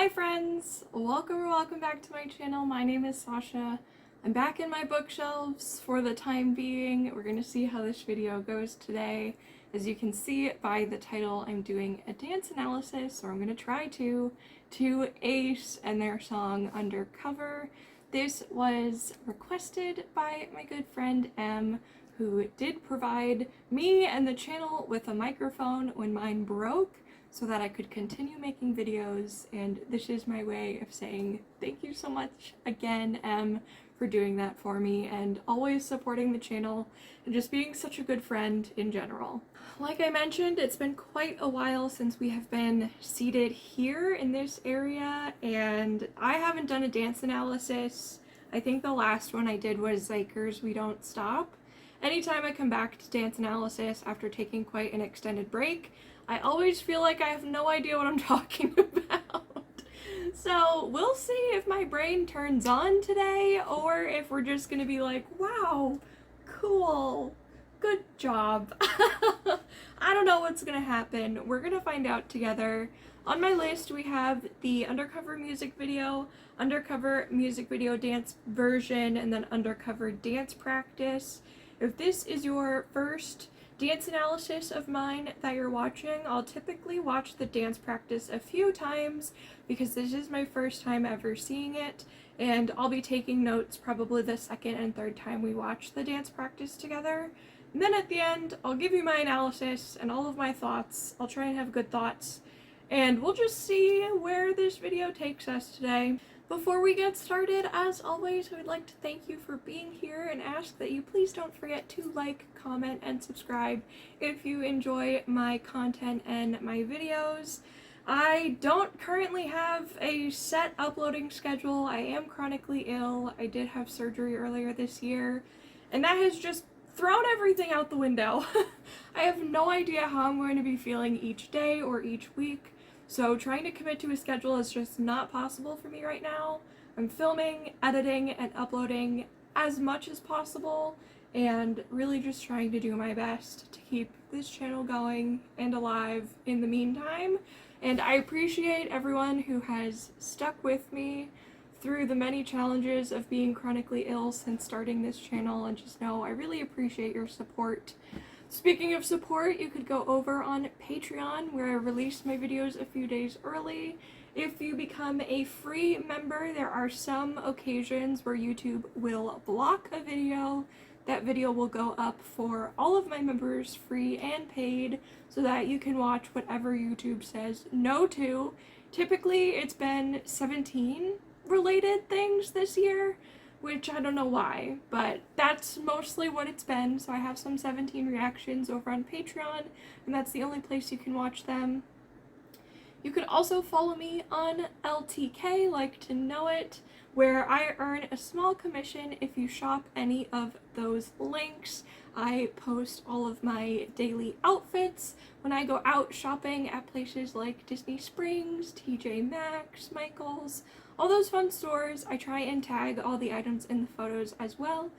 Hi friends! Welcome back to my channel. My name is Sasha. I'm back in my bookshelves for the time being. We're gonna see how this video goes today. As you can see by the title, I'm doing a dance analysis, or I'm gonna try to A.C.E and their song Undercover. This was requested by my good friend M, who did provide me and the channel with a microphone when mine broke, so that I could continue making videos, and this is my way of saying thank you so much again, Em, for doing that for me and always supporting the channel and just being such a good friend in general. Like I mentioned, it's been quite a while since we have been seated here in this area, and I haven't done a dance analysis. I think the last one I did was Zyker's We Don't Stop. Anytime I come back to dance analysis after taking quite an extended break, I always feel like I have no idea what I'm talking about. So we'll see if my brain turns on today, or if we're just gonna be like, wow, cool, good job. I don't know what's gonna happen. We're gonna find out together. On my list we have the Undercover music video, Undercover music video dance version, and then Undercover dance practice. If this is your first dance analysis of mine that you're watching, I'll typically watch the dance practice a few times because this is my first time ever seeing it, and I'll be taking notes probably the second and third time we watch the dance practice together. And then at the end, I'll give you my analysis and all of my thoughts. I'll try and have good thoughts, and we'll just see where this video takes us today. Before we get started, as always, I would like to thank you for being here and ask that you please don't forget to like, comment, and subscribe if you enjoy my content and my videos. I don't currently have a set uploading schedule. I am chronically ill. I did have surgery earlier this year, and that has just thrown everything out the window. I have no idea how I'm going to be feeling each day or each week. So trying to commit to a schedule is just not possible for me right now. I'm filming, editing, and uploading as much as possible, and really just trying to do my best to keep this channel going and alive in the meantime. And I appreciate everyone who has stuck with me through the many challenges of being chronically ill since starting this channel, and just know I really appreciate your support. Speaking of support, you could go over on Patreon, where I release my videos a few days early. If you become a free member, there are some occasions where YouTube will block a video. That video will go up for all of my members, free and paid, so that you can watch whatever YouTube says no to. Typically, it's been 17 related things this year, which I don't know why, but that's mostly what it's been. So I have some 17 reactions over on Patreon, and that's the only place you can watch them. You can also follow me on LTK, Like to Know It, where I earn a small commission if you shop any of those links. I post all of my daily outfits when I go out shopping at places like Disney Springs, TJ Maxx, Michael's, all those fun stores. I try and tag all the items in the photos as well.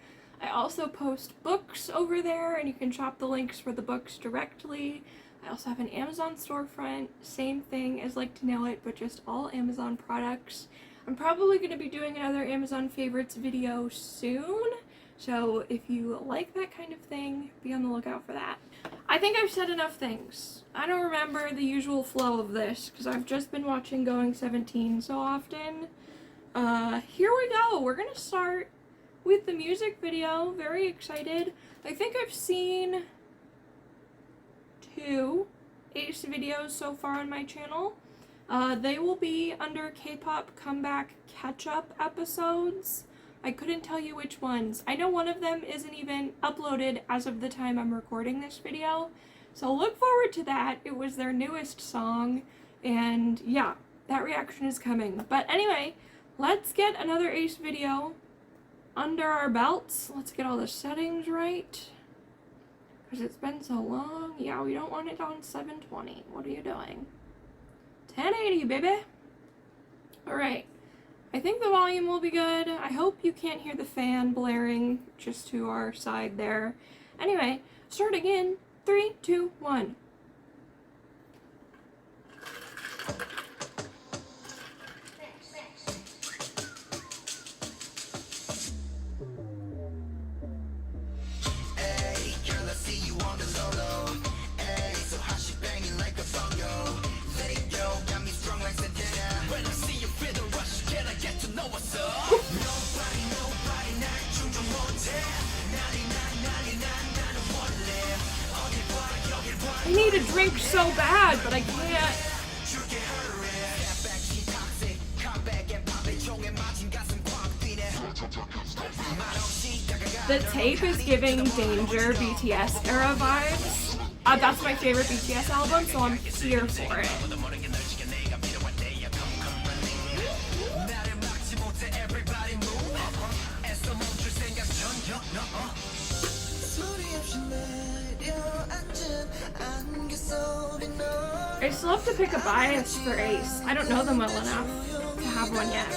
I also post books over there, and you can shop the links for the books directly. I also have an Amazon storefront, same thing as Like to Know It, but just all Amazon products. I'm probably going to be doing another Amazon favorites video soon, so if you like that kind of thing, be on the lookout for that. I think I've said enough things. I don't remember the usual flow of this, because I've just been watching Going 17 so often. Here we go. We're going to start with the music video. Very excited. I think I've seen 2 A.C.E videos so far on my channel. They will be under K-pop comeback catch-up episodes. I couldn't tell you which ones. I know one of them isn't even uploaded as of the time I'm recording this video, so look forward to that. It was their newest song, and yeah, that reaction is coming. But anyway, let's get another A.C.E video under our belts. Let's get all the settings right, because it's been so long. Yeah, we don't want it on 720. What are you doing? 1080, baby. Alright. I think the volume will be good. I hope you can't hear the fan blaring just to our side there. Anyway, starting in 3, 2, 1. I need a drink so bad, but I can't. The tape is giving Danger BTS era vibes. That's my favorite BTS album, so I'm here for it. I still have to pick a bias for A.C.E. I don't know them well enough to have one yet.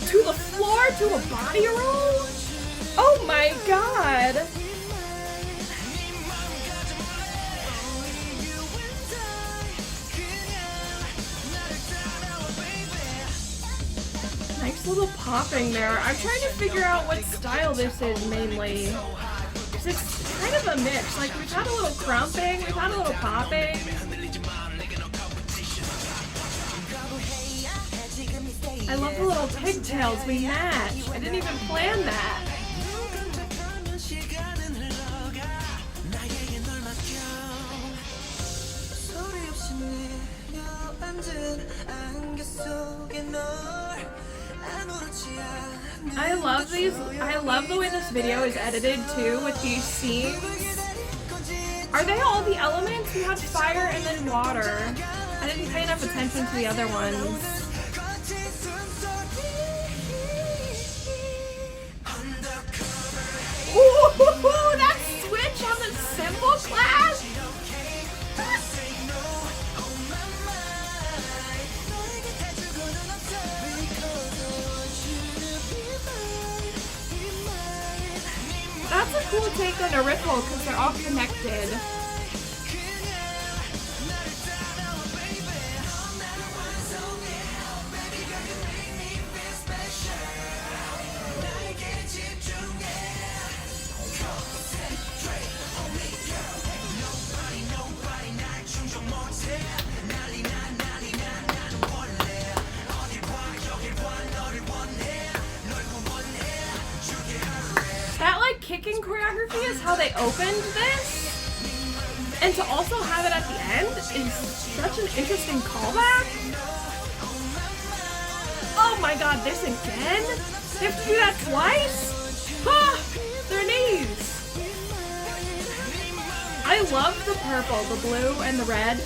To the floor, to a body roll? Oh my god! Nice little popping there. I'm trying to figure out what style this is mainly. It's kind of a mix. Like, we've had a little crumping, we've had a little popping. I love the little pigtails we match. I didn't even plan that. I love these. I love the way this video is edited too, with these scenes. Are they all the elements? We had fire and then water. I didn't pay enough attention to the other ones. Ooh, that switch on the cymbal class! That's a cool take on a ripple because they're all connected. Kicking choreography is how they opened this, and to also have it at the end is such an interesting callback. Oh my god, this again? They have to do that twice? Ah, their knees. I love the purple, the blue, and the red.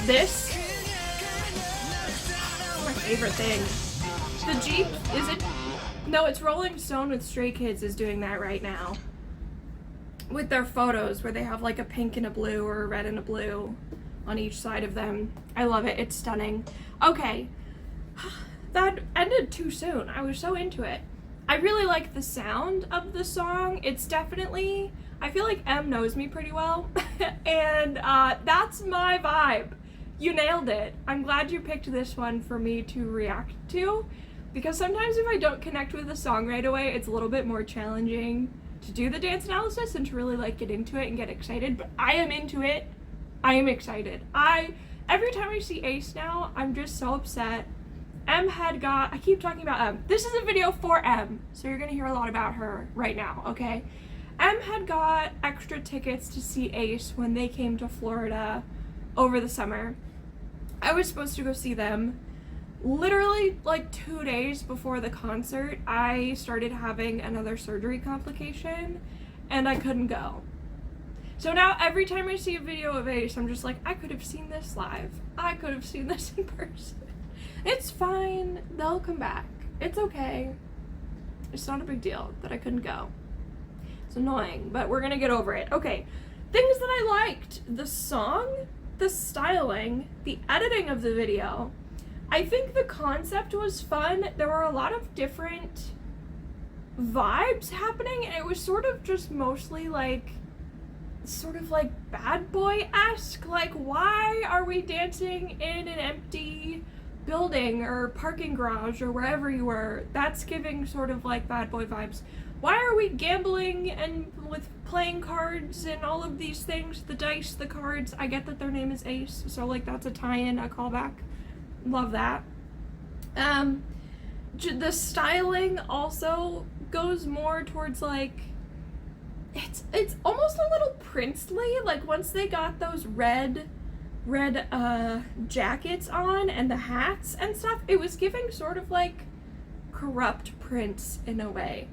This is my favorite thing. The Jeep, is it? No, it's Rolling Stone with Stray Kids is doing that right now. With their photos where they have like a pink and a blue or a red and a blue on each side of them. I love it. It's stunning. Okay. That ended too soon. I was so into it. I really like the sound of the song. It's definitely, I feel like M knows me pretty well. And that's my vibe. You nailed it. I'm glad you picked this one for me to react to. Because sometimes if I don't connect with the song right away, it's a little bit more challenging to do the dance analysis and to really like get into it and get excited. But I am into it. I am excited. Every time I see A.C.E now, I'm just so upset. M had got, I keep talking about M. This is a video for M, so you're gonna hear a lot about her right now, okay? M had got extra tickets to see A.C.E when they came to Florida over the summer. I was supposed to go see them. Literally like 2 days before the concert, I started having another surgery complication and I couldn't go. So now every time I see a video of A.C.E, I'm just like, I could have seen this live. I could have seen this in person. It's fine. They'll come back. It's okay. It's not a big deal that I couldn't go. It's annoying, but we're gonna get over it. Okay, things that I liked. The song, the styling, the editing of the video. I think the concept was fun. There were a lot of different vibes happening, and it was sort of just mostly like, sort of like bad boy-esque. Like, why are we dancing in an empty building or parking garage or wherever you were. That's giving sort of like bad boy vibes. Why are we gambling and with playing cards and all of these things? The dice, the cards. I get that their name is Ace, so like that's a tie-in, a callback. Love that. The styling also goes more towards like, it's almost a little princely. Like once they got those red jackets on and the hats and stuff, it was giving sort of like corrupt prince in a way.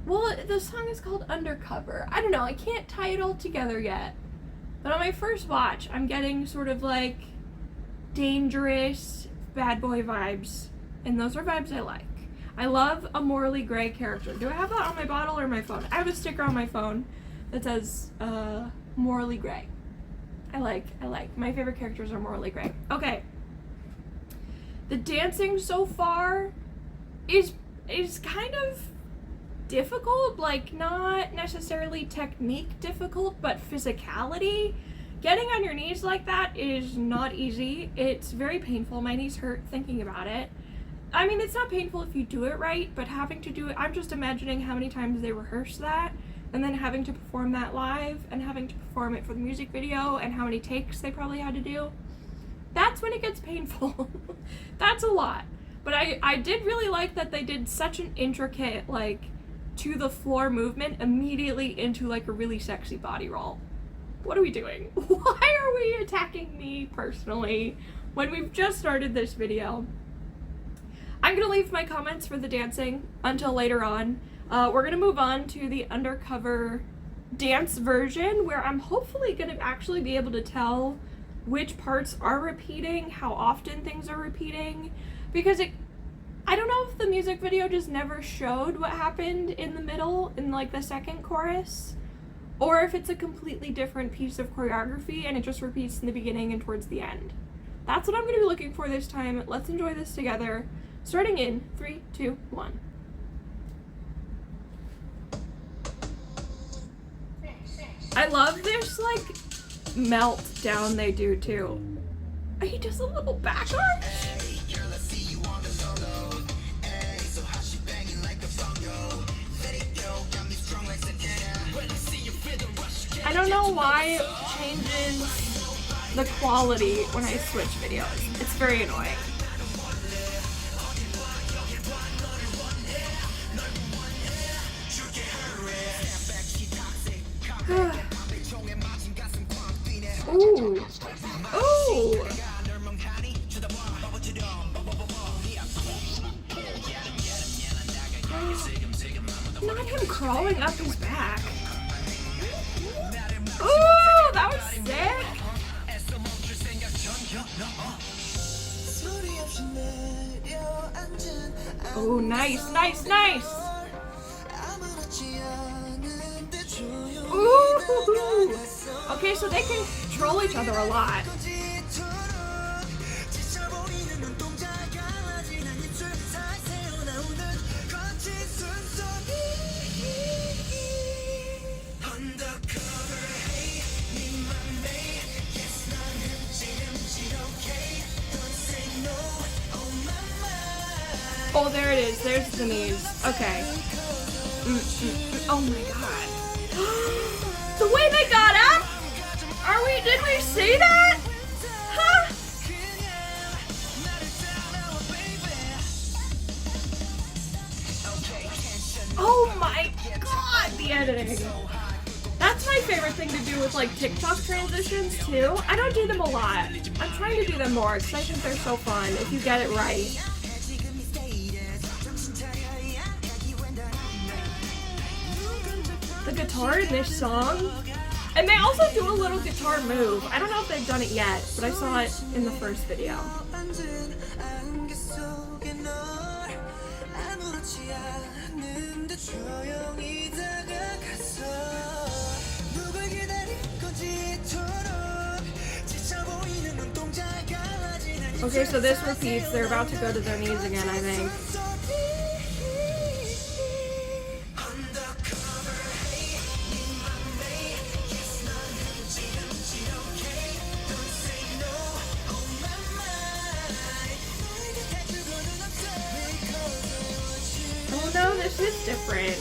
Well, the song is called Undercover. I don't know, I can't tie it all together yet. But on my first watch, I'm getting sort of like dangerous bad boy vibes. And those are vibes I like. I love a morally gray character. Do I have that on my bottle or my phone? I have a sticker on my phone that says morally gray. I like. My favorite characters are morally gray. Okay. The dancing so far is kind of difficult, like not necessarily technique difficult, but physicality. Getting on your knees like that is not easy. It's very painful. My knees hurt thinking about it. I mean, it's not painful if you do it right, but having to do it, I'm just imagining how many times they rehearsed that, and then having to perform that live, and having to perform it for the music video, and how many takes they probably had to do. That's when it gets painful. That's a lot. But I did really like that they did such an intricate, like, to the floor movement immediately into, like, a really sexy body roll. What are we doing? Why are we attacking me personally when we've just started this video? I'm gonna leave my comments for the dancing until later on. We're gonna move on to the Undercover dance version, where I'm hopefully gonna actually be able to tell which parts are repeating, how often things are repeating, because I don't know if the music video just never showed what happened in the middle, in like the second chorus, or if it's a completely different piece of choreography and it just repeats in the beginning and towards the end. That's what I'm gonna be looking for this time. Let's enjoy this together. Starting in 3, 2, 1. I love this like meltdown they do too. He does a little back arch. I don't know why it changes the quality when I switch videos. It's very annoying. Ooh. Ooh. Not him crawling up his back. Ooh, that was sick. Oh, nice, nice, nice. Ooh. Okay, so they can control each other a lot. Oh, there it is. There's the knees. Okay. Oh my god. The way they got up? Did we see that? Huh? Oh my god, the editing. That's my favorite thing to do with like TikTok transitions too. I don't do them a lot. I'm trying to do them more because I think they're so fun if you get it right. The guitar in this song. And they also do a little guitar move. I don't know if they've done it yet, but I saw it in the first video. Okay, so this repeats. They're about to go to their knees again, I think. This is different.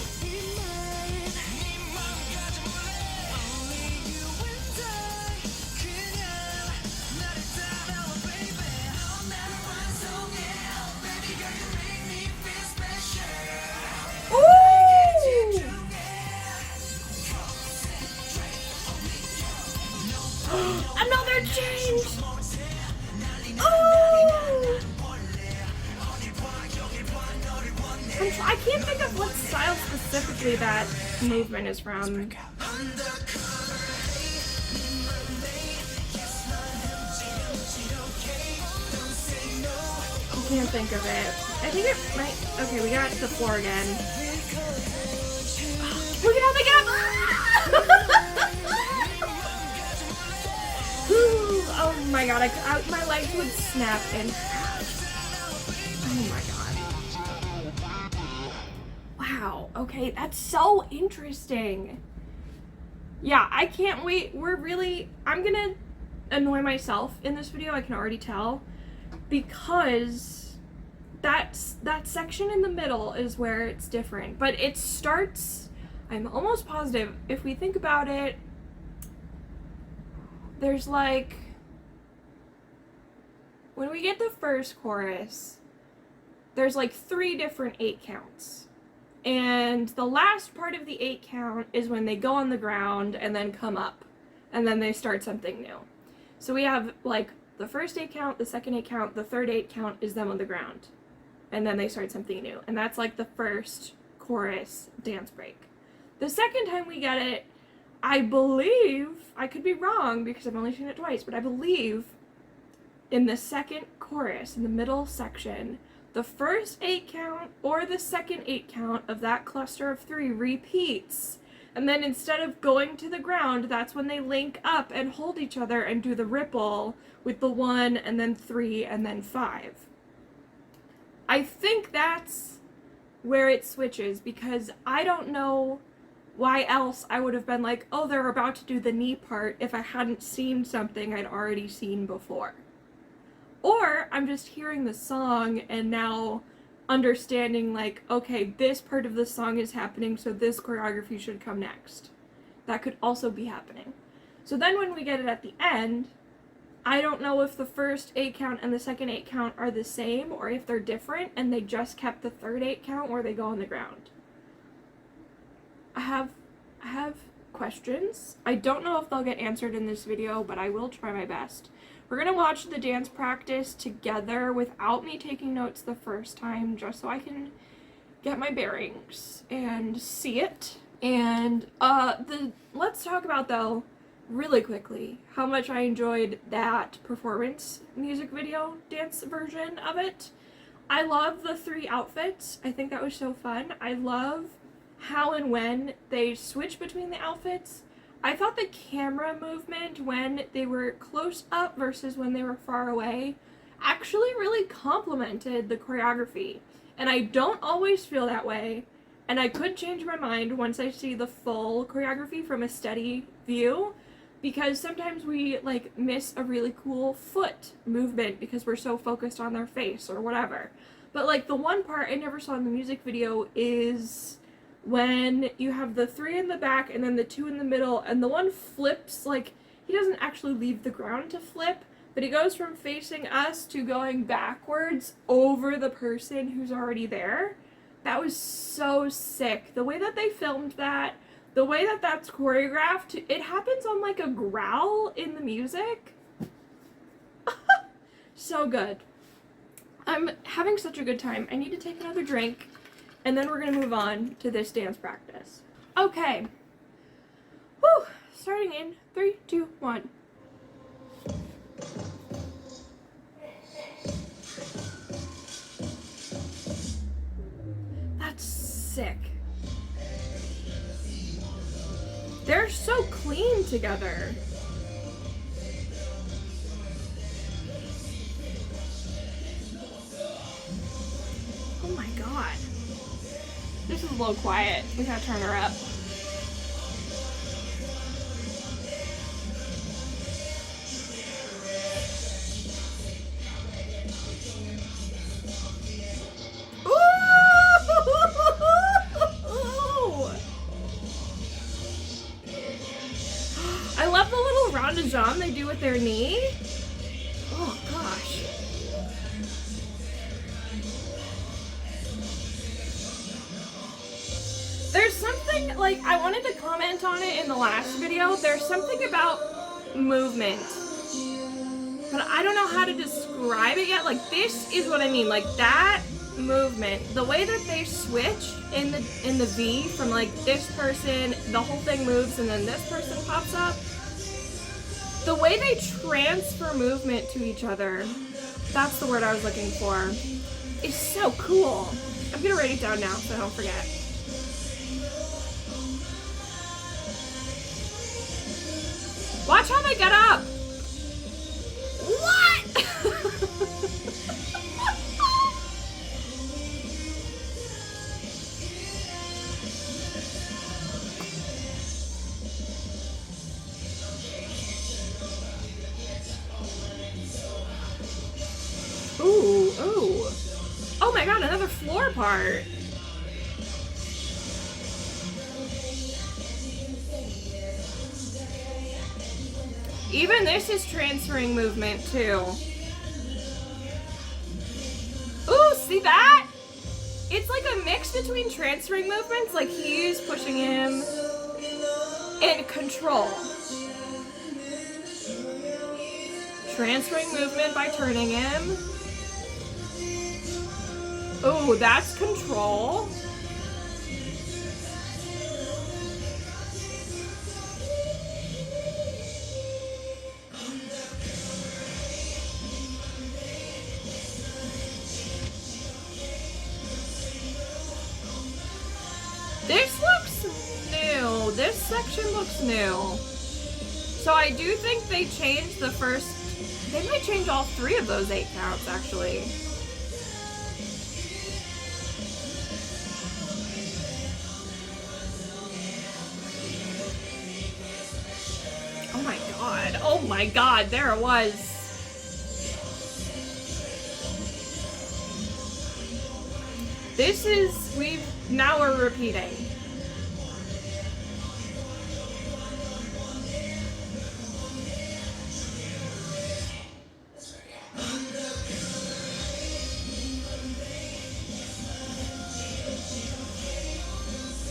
Another change! Oh! I can't think of what style specifically that movement is from. I can't think of it. I think it might... Okay, we got the floor again. Look at how they get... Oh my god, my legs would snap in half. Oh my god. Wow, okay, that's so interesting. Yeah, I can't wait. I'm gonna annoy myself in this video, I can already tell, because that section in the middle is where it's different. But it starts, I'm almost positive, if we think about it, there's like, when we get the first chorus, there's like 3 different 8 counts. And the last part of the 8 count is when they go on the ground and then come up. And then they start something new. So we have like the first 8 count, the second 8 count, the third 8 count is them on the ground. And then they start something new. And that's like the first chorus dance break. The second time we get it, I believe, I could be wrong because I've only seen it twice, but I believe in the second chorus, in the middle section, the first 8 count or the second 8 count of that cluster of 3 repeats. And then instead of going to the ground, that's when they link up and hold each other and do the ripple with the 1 and then 3 and then 5. I think that's where it switches, because I don't know why else I would have been like, oh, they're about to do the knee part if I hadn't seen something I'd already seen before. Or I'm just hearing the song and now understanding like, okay, this part of the song is happening, so this choreography should come next. That could also be happening. So then when we get it at the end, I don't know if the first 8 count and the second 8 count are the same or if they're different and they just kept the third 8 count where they go on the ground. I have questions. I don't know if they'll get answered in this video, but I will try my best. We're gonna watch the dance practice together without me taking notes the first time, just so I can get my bearings and see it. And let's talk about, though, really quickly, how much I enjoyed that performance music video dance version of it. I love the 3 outfits. I think that was so fun. I love how and when they switch between the outfits. I thought the camera movement when they were close up versus when they were far away actually really complemented the choreography. And I don't always feel that way, and I could change my mind once I see the full choreography from a steady view, because sometimes we like miss a really cool foot movement because we're so focused on their face or whatever. But like the one part I never saw in the music video is when you have the 3 in the back and then the 2 in the middle, and the one flips, like, he doesn't actually leave the ground to flip, but he goes from facing us to going backwards over the person who's already there. That was so sick. The way that they filmed that, the way that that's choreographed, it happens on like a growl in the music. So good. I'm having such a good time. I need to take another drink. And then we're going to move on to this dance practice. Okay. Whew. Starting in 3, 2, 1. That's sick. They're so clean together. Oh my god. This is a little quiet. We gotta turn her up. Ooh! rondezon they do with their knee? Oh gosh. There's something, like, I wanted to comment on it in the last video. There's something about movement, but I don't know how to describe it yet. Like, this is what I mean. Like, that movement, the way that they switch in the V from like this person, the whole thing moves and then this person pops up. The way they transfer movement to each other, that's the word I was looking for, is so cool. I'm gonna write it down now so I don't forget. Watch how they get up. What? Ooh, ooh. Oh my god, another floor part. Even this is transferring movement too. Ooh, see that? It's like a mix between transferring movements, like he's pushing him, and control. Transferring movement by turning him. Ooh, that's control. This looks new. This section looks new. So I do think they changed the first, they might change all 3 of those 8 counts actually. Oh my god. Oh my god, there it was. This is, now we're repeating.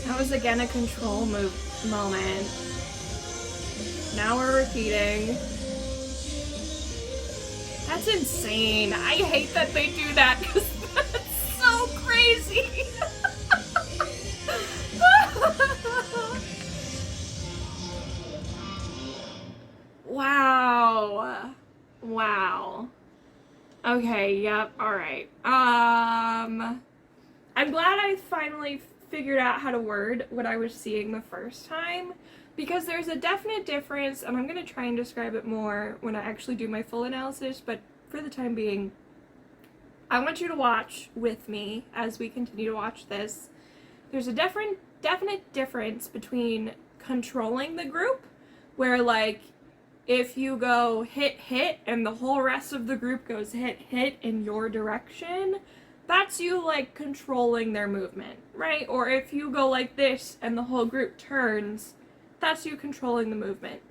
That was again a control moment. Now we're repeating. That's insane. I hate that they do that because that's so crazy. Wow. Wow. Okay, yep, alright. I'm glad I finally figured out how to word what I was seeing the first time, because there's a definite difference, and I'm going to try and describe it more when I actually do my full analysis, but for the time being, I want you to watch with me as we continue to watch this. There's a definite difference between controlling the group, where like, if you go hit, hit, and the whole rest of the group goes hit, hit in your direction, that's you like controlling their movement, right? Or if you go like this and the whole group turns, that's you controlling the movement.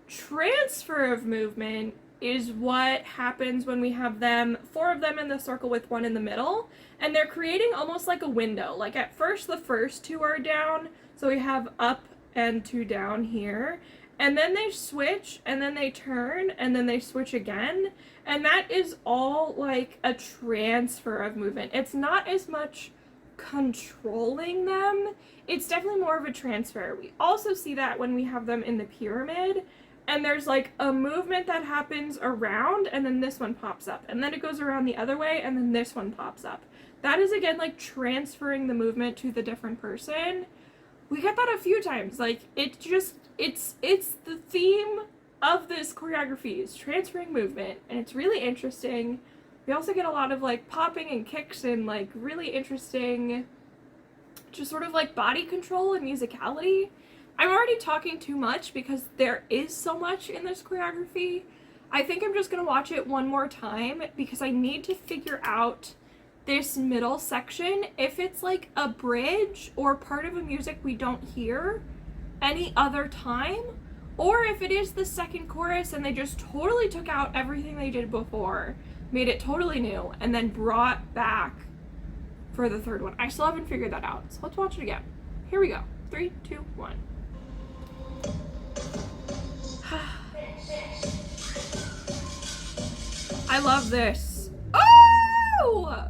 Transfer of movement is what happens when we have them, 4 of them in the circle with 1 in the middle, and they're creating almost like a window. Like at first the first 2 are down, so we have up and 2 down here, and then they switch, and then they turn, and then they switch again, and that is all like a transfer of movement. It's not as much controlling them, it's definitely more of a transfer. We also see that when we have them in the pyramid, and there's like a movement that happens around, and then this one pops up, and then it goes around the other way, and then this one pops up. That is again like transferring the movement to the different person. We get that a few times. Like it just, it's the theme of this choreography is transferring movement, and it's really interesting. We also get a lot of like popping and kicks and like really interesting just sort of like body control and musicality. I'm already talking too much because there is so much in this choreography. I think I'm just gonna watch it one more time because I need to figure out this middle section, if it's like a bridge or part of a music we don't hear any other time, Or if it is the second chorus and they just totally took out everything they did before, made it totally new, and then brought back for the third one. I still haven't figured that out. So let's watch it again. Here we go. 3, 2, 1. I love this. Oh!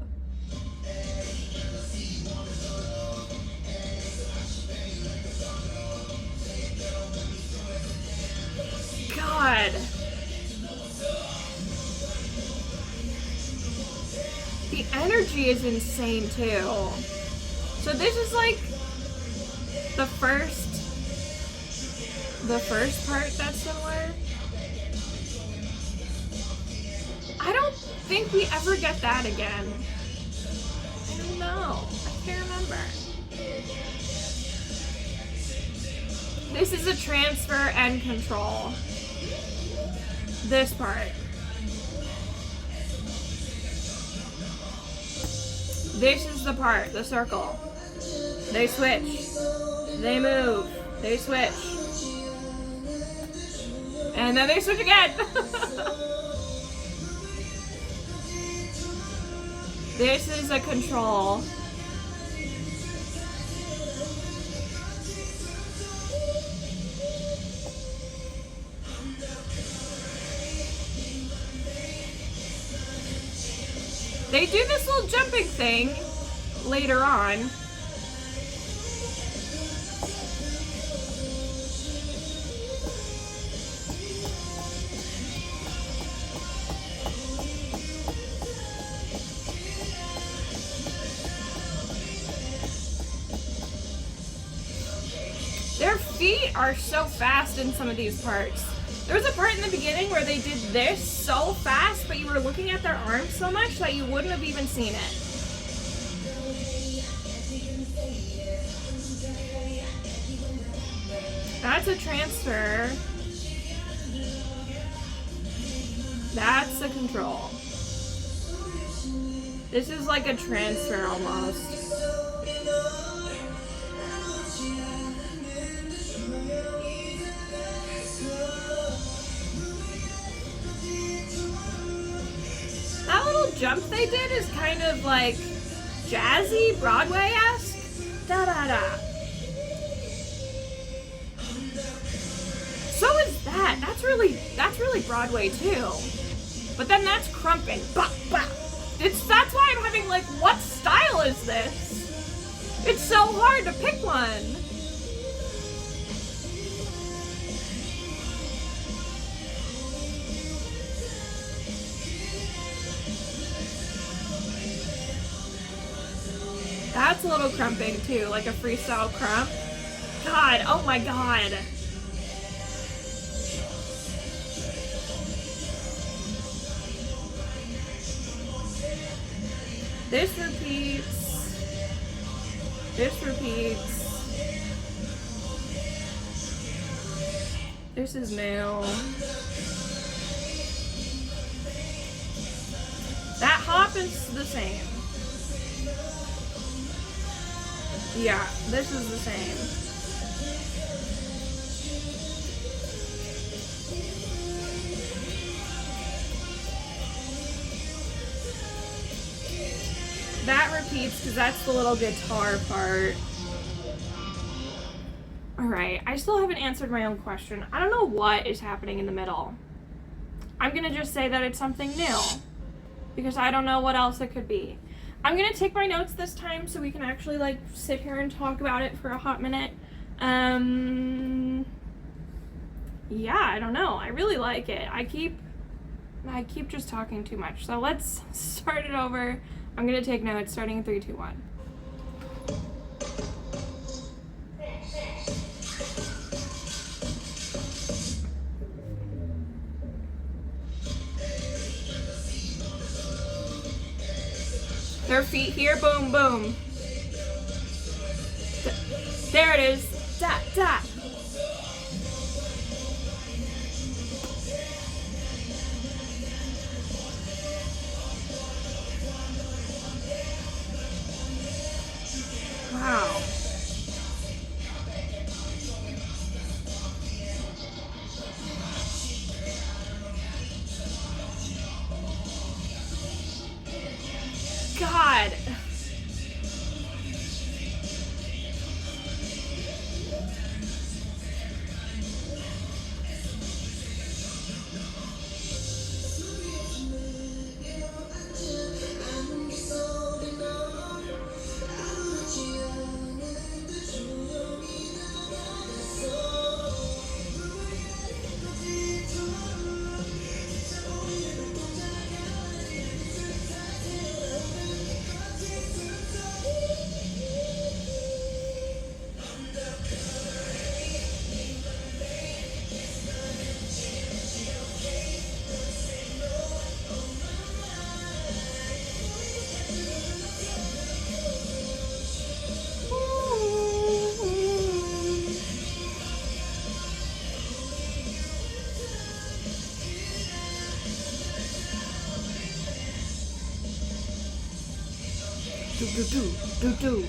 God. The energy is insane too. So this is like the first part that's similar. I don't think we ever get that again. I don't know. I can't remember. This is a transfer and control. This part. This is the part, the circle. They switch. They move. They switch. And then they switch again. This is a control. They do this little jumping thing later on. Their feet are so fast in some of these parts. There was a part in the beginning where they did this so fast, but you were looking at their arms so much that you wouldn't have even seen it. That's a transfer. That's a control. This is like a transfer almost. That little jump they did is kind of like jazzy, Broadway-esque. Da-da-da. So is that. That's really Broadway too. But then that's crumping. Bah, bah. That's why I'm having like, what style is this? It's so hard to pick one. That's a little crumping too, like a freestyle crump. God, oh my God. This repeats. This repeats. This is new. That hop is the same. Yeah, this is the same. That repeats because that's the little guitar part. Alright, I still haven't answered my own question. I don't know what is happening in the middle. I'm gonna just say that it's something new. Because I don't know what else it could be. I'm gonna take my notes this time so we can actually like sit here and talk about it for a hot minute. Yeah, I don't know. I really like it. I keep just talking too much. So let's start it over. I'm gonna take notes starting in 3, 2, 1. Their feet here, boom, boom. There it is. Da, da. Wow. Do do do do do.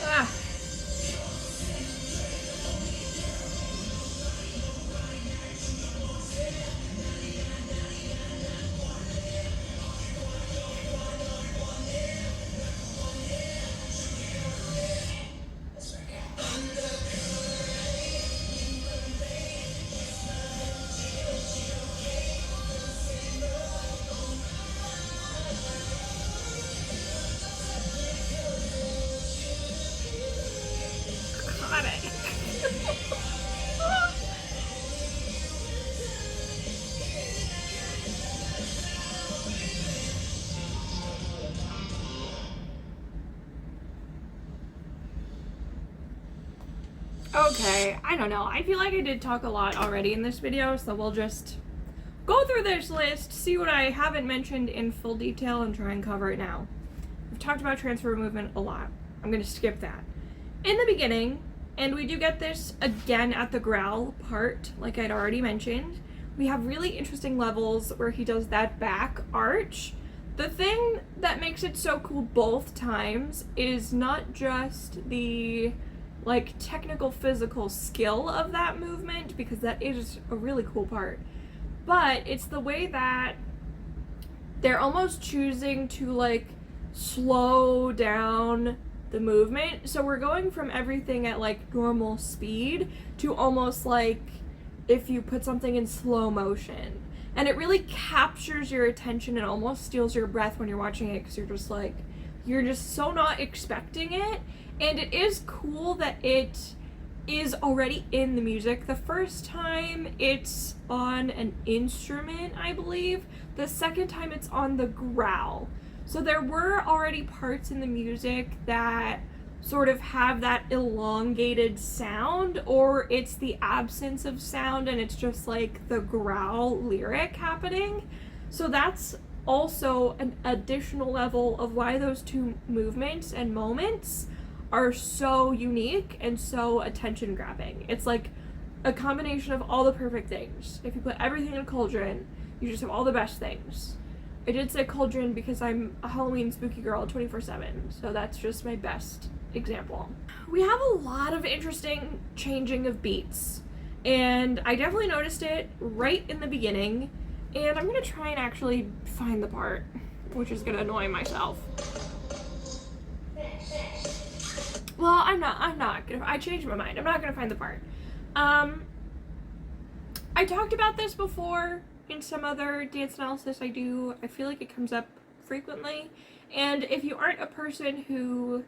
Ah. Got it. Okay, I don't know. I feel like I did talk a lot already in this video, so we'll just go through this list, see what I haven't mentioned in full detail, and try and cover it now. We've talked about transfer movement a lot. I'm going to skip that. In the beginning, and we do get this again at the growl part, like I'd already mentioned, we have really interesting levels where he does that back arch. The thing that makes it so cool both times is not just the like technical physical skill of that movement, because that is a really cool part, but it's the way that they're almost choosing to like slow down the movement. So we're going from everything at like normal speed to almost like if you put something in slow motion, and it really captures your attention and almost steals your breath when you're watching it, because you're just so not expecting it. And it is cool that it is already in the music. The first time it's on an instrument, I believe. The second time it's on the growl. So there were already parts in the music that sort of have that elongated sound, or it's the absence of sound and it's just like the growl lyric happening. So that's also an additional level of why those two movements and moments are so unique and so attention grabbing. It's like a combination of all the perfect things. If you put everything in a cauldron, you just have all the best things. I did say cauldron because I'm a Halloween spooky girl 24/7, so that's just my best example. We have a lot of interesting changing of beats, and I definitely noticed it right in the beginning, and I'm gonna try and actually find the part, which is gonna annoy myself. Well, I'm not gonna, I changed my mind. I'm not gonna find the part. I talked about this before in some other dance analysis I do. I feel like it comes up frequently. And if you aren't a person who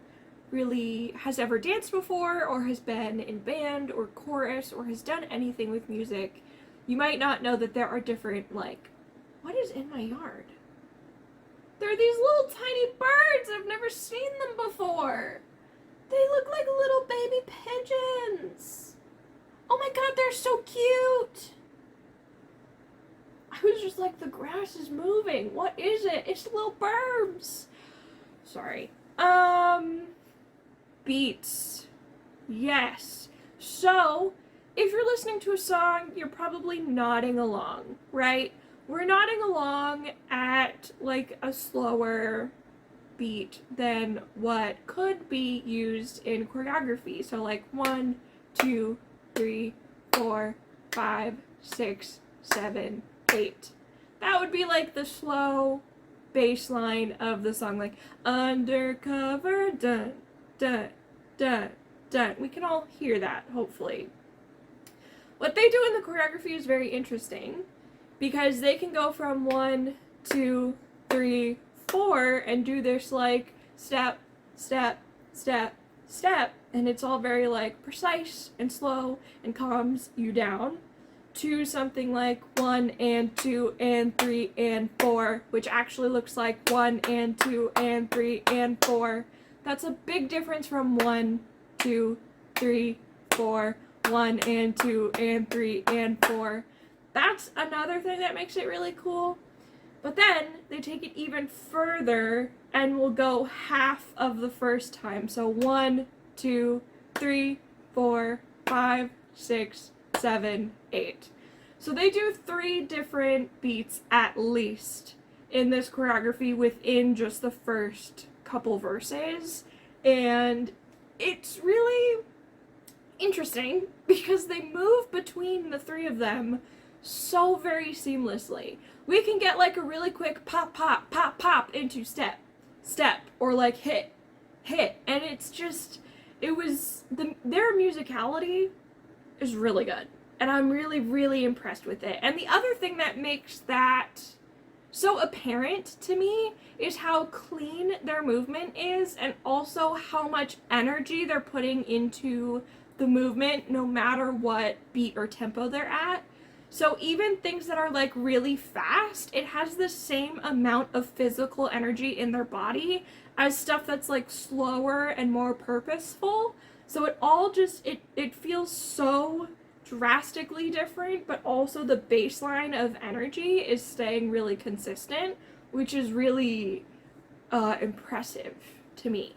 really has ever danced before, or has been in band or chorus, or has done anything with music, you might not know that there are different, like, what is in my yard? There are these little tiny birds. I've never seen them before. They look like little baby pigeons. Oh my god, they're so cute. I was just like, the grass is moving. What is it? It's little burbs. Sorry. Beats. Yes. So, if you're listening to a song, you're probably nodding along, right? We're nodding along at like a slower beat than what could be used in choreography. So like 1, 2, 3, 4, 5, 6, 7, 8. That would be like the slow bass line of the song, like undercover, dun, dun, dun, dun. We can all hear that, hopefully. What they do in the choreography is very interesting because they can go from 1, 2, 3, 4 and do this like step, step, step, step, and it's all very like precise and slow and calms you down, to something like 1 and 2 and 3 and 4, which actually looks like 1 and 2 and 3 and 4. That's a big difference from 1, 2, 3, 4, 1 and 2 and 3 and 4. That's another thing that makes it really cool. But then they take it even further and will go half of the first time. So 1, 2, 3, 4, 5, 6, 7, 8. So they do 3 different beats at least in this choreography within just the first couple verses. And it's really interesting because they move between the 3 of them so very seamlessly. We can get like a really quick pop, pop, pop, pop into step, step, or like hit, hit. And it's just, their musicality is really good. And I'm really, really impressed with it. And the other thing that makes that so apparent to me is how clean their movement is, and also how much energy they're putting into the movement no matter what beat or tempo they're at. So even things that are like really fast, it has the same amount of physical energy in their body as stuff that's like slower and more purposeful. So it all just, it feels so drastically different, but also the baseline of energy is staying really consistent, which is really impressive to me.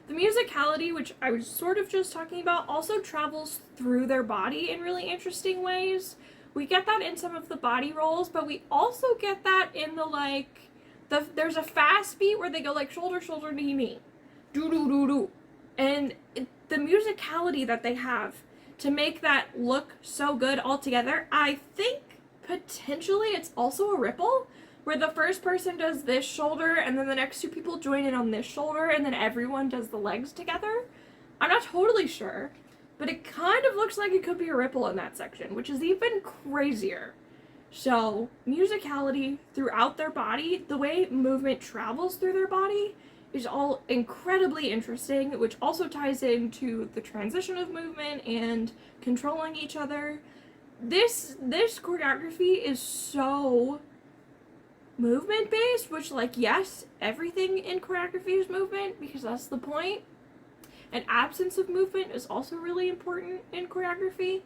The musicality, which I was sort of just talking about, also travels through their body in really interesting ways. We get that in some of the body rolls, but we also get that in the like, there's a fast beat where they go like shoulder, shoulder, knee, knee, do, do, do, do. And the musicality that they have to make that look so good all together, I think potentially it's also a ripple, where the first person does this shoulder and then the next 2 people join in on this shoulder and then everyone does the legs together. I'm not totally sure, but it kind of looks like it could be a ripple in that section, which is even crazier. So musicality throughout their body, the way movement travels through their body, is all incredibly interesting, which also ties into the transition of movement and controlling each other. This choreography is so movement based, which like, yes, everything in choreography is movement because that's the point. And absence of movement is also really important in choreography.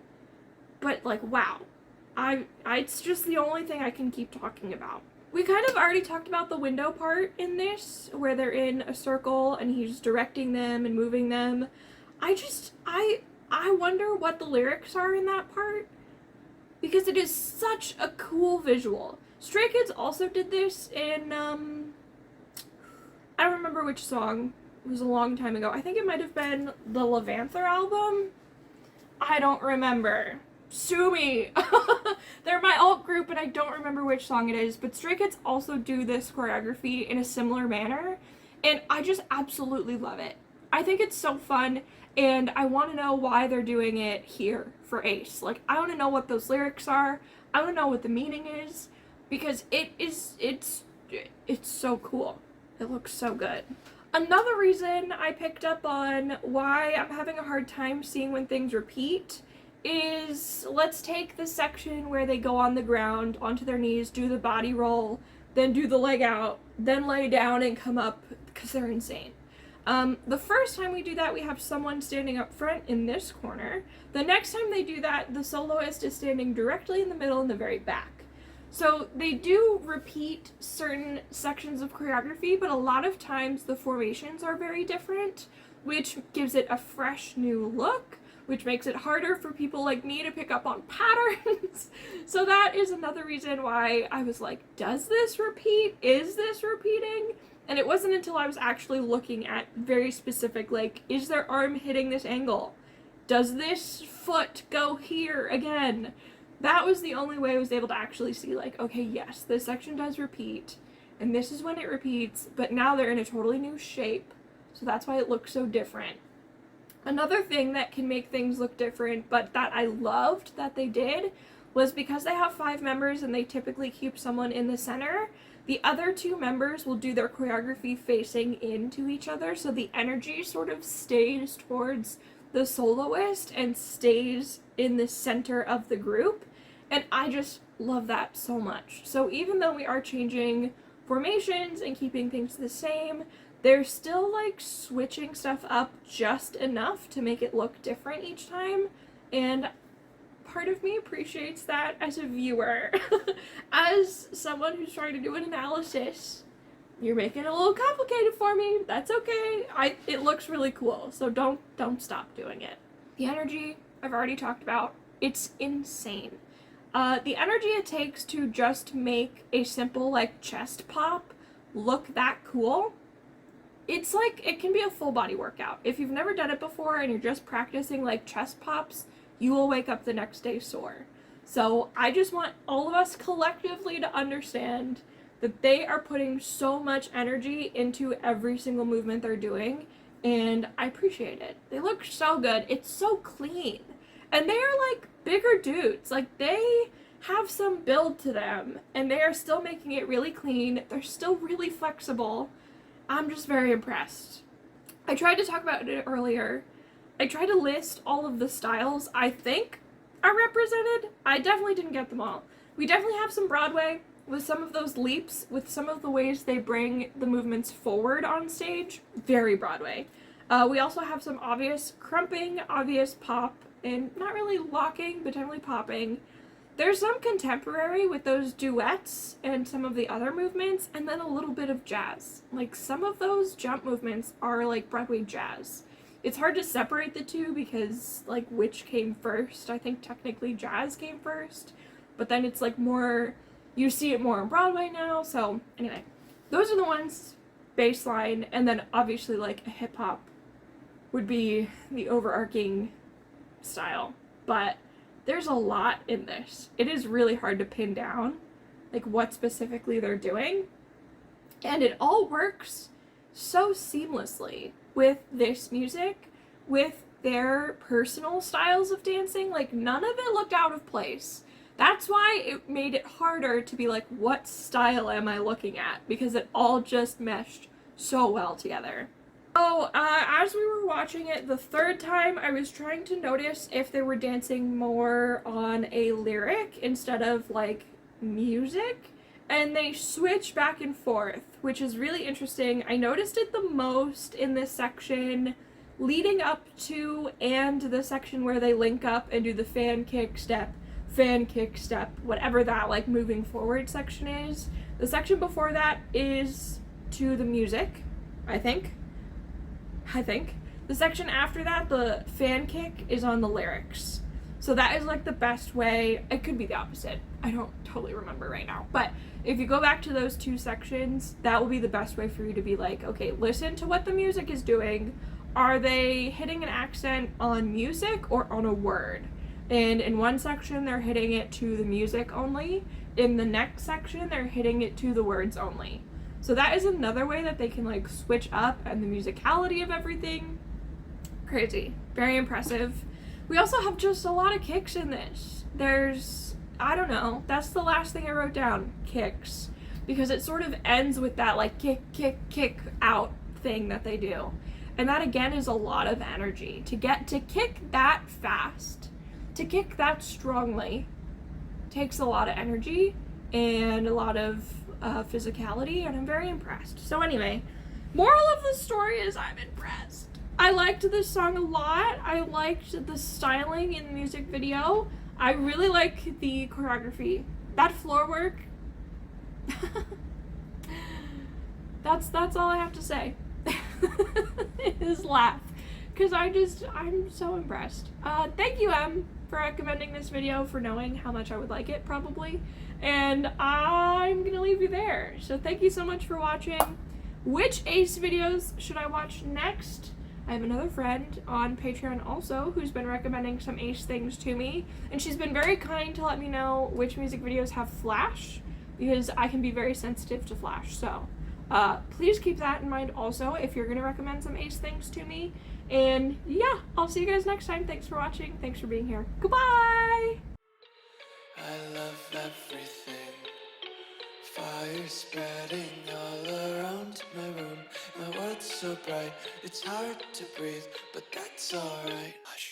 But like, wow, it's just the only thing I can keep talking about. We kind of already talked about the window part in this, where they're in a circle and he's directing them and moving them. I wonder what the lyrics are in that part, because it is such a cool visual. Stray Kids also did this in, I don't remember which song. It was a long time ago. I think it might have been the Levanther album. I don't remember. Sue me. They're my alt group and I don't remember which song it is, but Stray Kids also do this choreography in a similar manner, and I just absolutely love it. I think it's so fun, and I want to know why they're doing it here for A.C.E. Like, I want to know what those lyrics are. I want to know what the meaning is, because it's so cool. It looks so good. Another reason I picked up on why I'm having a hard time seeing when things repeat is, let's take the section where they go on the ground, onto their knees, do the body roll, then do the leg out, then lay down and come up, because they're insane. The first time we do that, we have someone standing up front in this corner. The next time they do that, the soloist is standing directly in the middle in the very back. So they do repeat certain sections of choreography, but a lot of times the formations are very different, which gives it a fresh new look, which makes it harder for people like me to pick up on patterns. So that is another reason why I was like, does this repeat? Is this repeating? And it wasn't until I was actually looking at very specific, like, is their arm hitting this angle? Does this foot go here again? That was the only way I was able to actually see, like, okay, yes, this section does repeat, and this is when it repeats, but now they're in a totally new shape, so that's why it looks so different. Another thing that can make things look different, but that I loved that they did, was because they have 5 members and they typically keep someone in the center, the other 2 members will do their choreography facing into each other, so the energy sort of stays towards the soloist and stays in the center of the group, and I just love that so much. So even though we are changing formations and keeping things the same, they're still like switching stuff up just enough to make it look different each time, and part of me appreciates that as a viewer. As someone who's trying to do an analysis, you're making it a little complicated for me. That's okay. It looks really cool, so don't stop doing it. The energy I've already talked about. It's insane. The energy it takes to just make a simple like chest pop look that cool, it's like it can be a full body workout. If you've never done it before and you're just practicing like chest pops, you will wake up the next day sore. So I just want all of us collectively to understand that they are putting so much energy into every single movement they're doing, and I appreciate it. They look so good. It's so clean. And they are like bigger dudes. Like they have some build to them, and they are still making it really clean. They're still really flexible. I'm just very impressed. I tried to talk about it earlier. I tried to list all of the styles I think are represented. I definitely didn't get them all. We definitely have some Broadway with some of those leaps, with some of the ways they bring the movements forward on stage. Very Broadway. We also have some obvious crumping, obvious pop, and not really locking, but definitely popping. There's some contemporary with those duets and some of the other movements, and then a little bit of jazz. Like some of those jump movements are like Broadway jazz. It's hard to separate the two because like which came first. I think technically jazz came first, but then it's like more, you see it more on Broadway now. So anyway, those are the ones baseline, and then obviously like a hip hop would be the overarching style, but there's a lot in this. It is really hard to pin down like what specifically they're doing, and it all works so seamlessly with this music, with their personal styles of dancing. Like none of it looked out of place. That's why it made it harder to be like, what style am I looking at? Because it all just meshed so well together. So, as we were watching it the third time, I was trying to notice if they were dancing more on a lyric instead of like music, and they switch back and forth, which is really interesting. I noticed it the most in this section leading up to and the section where they link up and do the fan kick step, whatever that like moving forward section is. The section before that is to the music, I think. The section after that, the fan kick, is on the lyrics. So that is like the best way. It could be the opposite. I don't totally remember right now. But if you go back to those two sections, that will be the best way for you to be like, okay, listen to what the music is doing. Are they hitting an accent on music or on a word? And in one section, they're hitting it to the music only. In the next section, they're hitting it to the words only. So that is another way that they can like switch up and the musicality of everything. Crazy. Very impressive. We also have just a lot of kicks in this. There's, I don't know, that's the last thing I wrote down, kicks. Because it sort of ends with that like kick out thing that they do. And that again is a lot of energy. To kick that fast, to kick that strongly, takes a lot of energy and a lot of physicality, and I'm very impressed. So anyway, moral of the story is I'm impressed. I liked this song a lot. I liked the styling in the music video. I really like the choreography. That floor work, that's all I have to say. Is laugh, because I'm so impressed. Thank you, Em, for recommending this video, for knowing how much I would like it probably, and I'm gonna leave you there. So thank you so much for watching. which Ace videos should I watch next? I have another friend on Patreon also who's been recommending some Ace things to me, and she's been very kind to let me know which music videos have Flash, because I can be very sensitive to Flash. So please keep that in mind also if you're going to recommend some Ace things to me. And yeah, I'll see you guys next time. Thanks for watching. Thanks for being here. Goodbye! I love everything. Fire spreading all around my room. My world's so bright, it's hard to breathe, but that's alright. Hush.